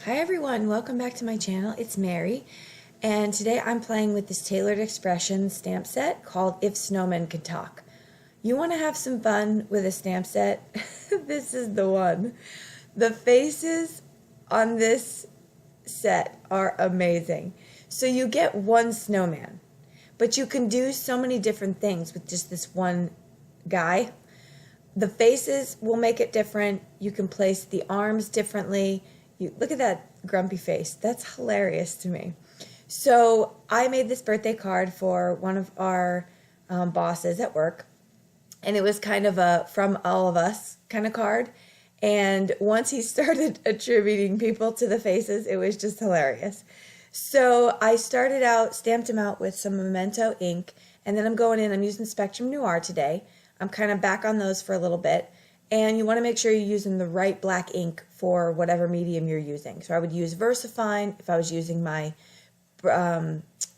Hi everyone, welcome back to my channel. It's Mary, and today I'm playing with this Tailored Expressions stamp set called If Snowmen Could Talk. You want to have some fun with a stamp set? This is the one. The faces on this set are amazing. So you get one snowman, but you can do so many different things with just this one guy. The faces will make it different. You can place the arms differently. Look at that grumpy face. That's hilarious to me. So I made this birthday card for one of our bosses at work, and it was kind of a from all of us kind of card. And once he started attributing people to the faces, it was just hilarious. So I started out, stamped him out with some Memento ink, and then I'm going in, I'm using Spectrum Noir today. I'm kind of back on those for a little bit. And you want to make sure you're using the right black ink for whatever medium you're using. So I would use VersaFine if I was using my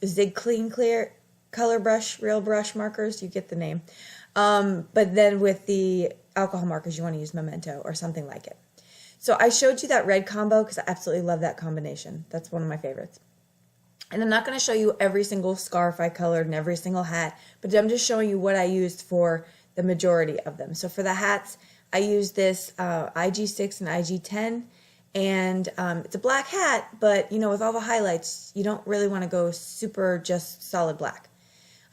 Zig Clean Clear color brush, real brush markers. You get the name. But then with the alcohol markers, you want to use Memento or something like it. So I showed you that red combo because I absolutely love that combination. That's one of my favorites. And I'm not going to show you every single scarf I colored and every single hat, but I'm just showing you what I used for the majority of them. So for the hats, I use this IG6 and IG10, and it's a black hat, but you know, with all the highlights, you don't really want to go super just solid black.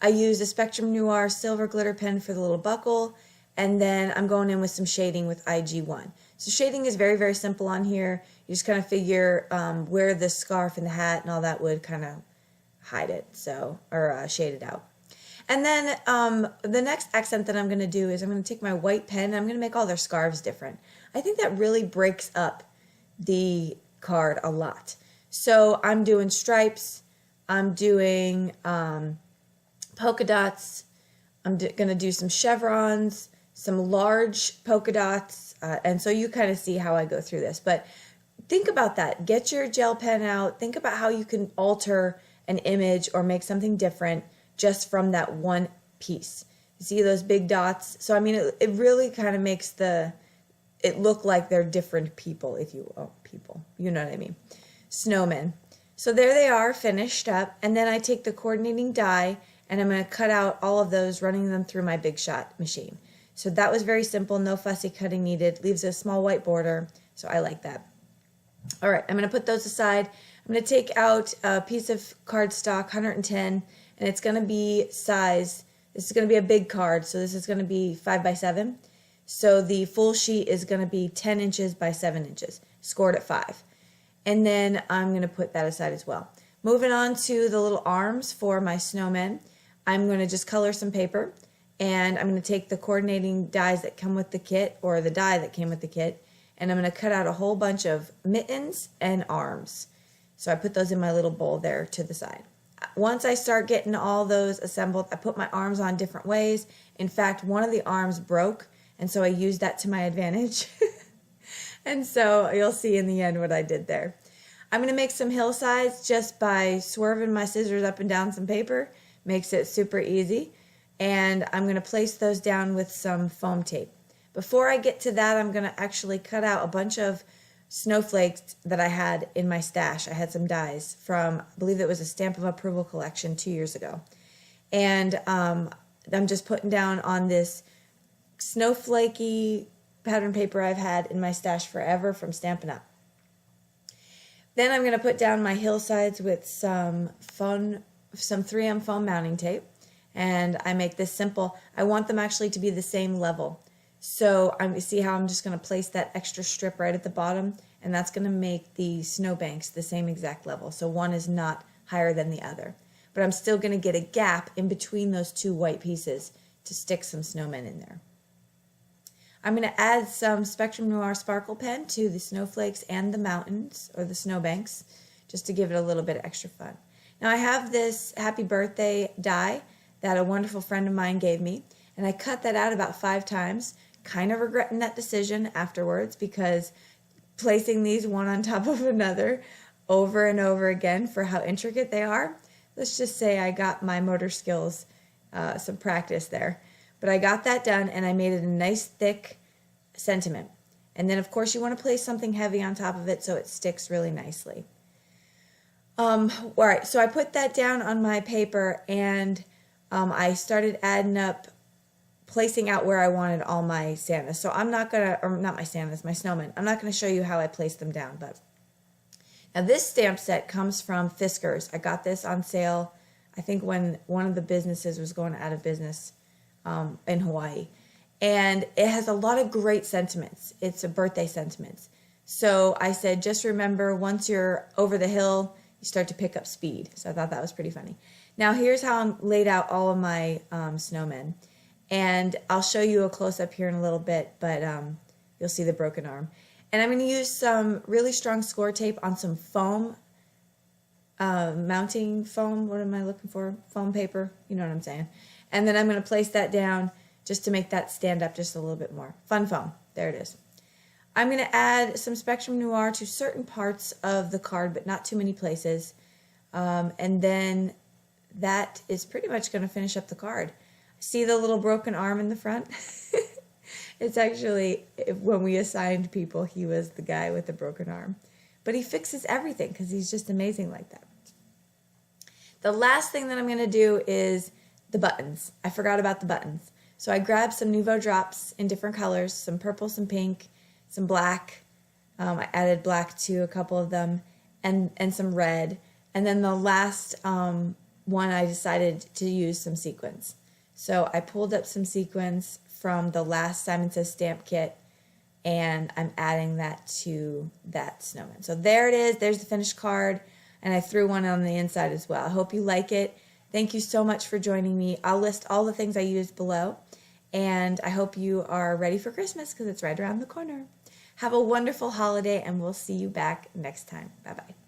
I use a Spectrum Noir silver glitter pen for the little buckle, and then I'm going in with some shading with IG1. So shading is very, very simple on here. You just kind of figure where the scarf and the hat and all that would kind of hide it, so or shade it out. And then the next accent that I'm going to do is I'm going to take my white pen and I'm going to make all their scarves different. I think that really breaks up the card a lot. So I'm doing stripes, I'm doing polka dots, I'm going to do some chevrons, some large polka dots, and so you kind of see how I go through this. But think about that. Get your gel pen out. Think about how you can alter an image or make something different just from that one piece. You see those big dots? So I mean, it really kind of makes it look like they're different people, you know what I mean. Snowmen. So there they are, finished up, and then I take the coordinating die and I'm going to cut out all of those, running them through my Big Shot machine. So that was very simple, no fussy cutting needed, leaves a small white border, so I like that. All right, I'm going to put those aside. I'm going to take out a piece of cardstock, 110, and it's going to be size, this is going to be a big card, so this is going to be 5 by 7. So the full sheet is going to be 10 inches by 7 inches, scored at 5. And then I'm going to put that aside as well. Moving on to the little arms for my snowmen, I'm going to just color some paper, and I'm going to take the coordinating dies that come with the kit, or the die that came with the kit, and I'm going to cut out a whole bunch of mittens and arms. So I put those in my little bowl there to the side. Once I start getting all those assembled, I put my arms on different ways. In fact, one of the arms broke, and so I used that to my advantage. And so you'll see in the end what I did there. I'm going to make some hillsides just by swerving my scissors up and down some paper. Makes it super easy. And I'm going to place those down with some foam tape. Before I get to that, I'm going to actually cut out a bunch of snowflakes that I had in my stash. I had some dies from, I believe it was a Stamp of Approval collection 2 years ago. And I'm just putting down on this snowflakey pattern paper I've had in my stash forever from Stampin' Up. Then I'm going to put down my hillsides with some 3M foam mounting tape. And I make this simple. I want them actually to be the same level. So see how I'm just going to place that extra strip right at the bottom, and that's going to make the snowbanks the same exact level. So one is not higher than the other. But I'm still going to get a gap in between those two white pieces to stick some snowmen in there. I'm going to add some Spectrum Noir sparkle pen to the snowflakes and the mountains, or the snowbanks, just to give it a little bit of extra fun. Now I have this happy birthday die that a wonderful friend of mine gave me, and I cut that out about 5 times. Kind of regretting that decision afterwards, because placing these one on top of another over and over again for how intricate they are, let's just say I got my motor skills some practice there. But I got that done, and I made it a nice thick sentiment. And then, of course, you want to place something heavy on top of it so it sticks really nicely. All right, so I put that down on my paper, and I started adding up, placing out where I wanted all my Santas. So I'm not going to, or not my Santas, my snowmen. I'm not going to show you how I placed them down, but now this stamp set comes from Fiskars. I got this on sale, I think when one of the businesses was going out of business in Hawaii. And it has a lot of great sentiments. It's a birthday sentiments. So I said, just remember, once you're over the hill, you start to pick up speed. So I thought that was pretty funny. Now here's how I'm laid out all of my snowmen. And I'll show you a close-up here in a little bit, but you'll see the broken arm. And I'm going to use some really strong score tape on some foam, mounting foam. What am I looking for? Foam paper. You know what I'm saying. And then I'm going to place that down just to make that stand up just a little bit more. Fun foam. There it is. I'm going to add some Spectrum Noir to certain parts of the card, but not too many places. And then that is pretty much going to finish up the card. See the little broken arm in the front? It's actually, when we assigned people, he was the guy with the broken arm. But he fixes everything because he's just amazing like that. The last thing that I'm going to do is the buttons. I forgot about the buttons. So I grabbed some Nuvo drops in different colors, some purple, some pink, some black. I added black to a couple of them, and some red. And then the last one, I decided to use some sequins. So I pulled up some sequins from the last Simon Says stamp kit, and I'm adding that to that snowman. So there it is. There's the finished card, and I threw one on the inside as well. I hope you like it. Thank you so much for joining me. I'll list all the things I used below, and I hope you are ready for Christmas because it's right around the corner. Have a wonderful holiday, and we'll see you back next time. Bye-bye.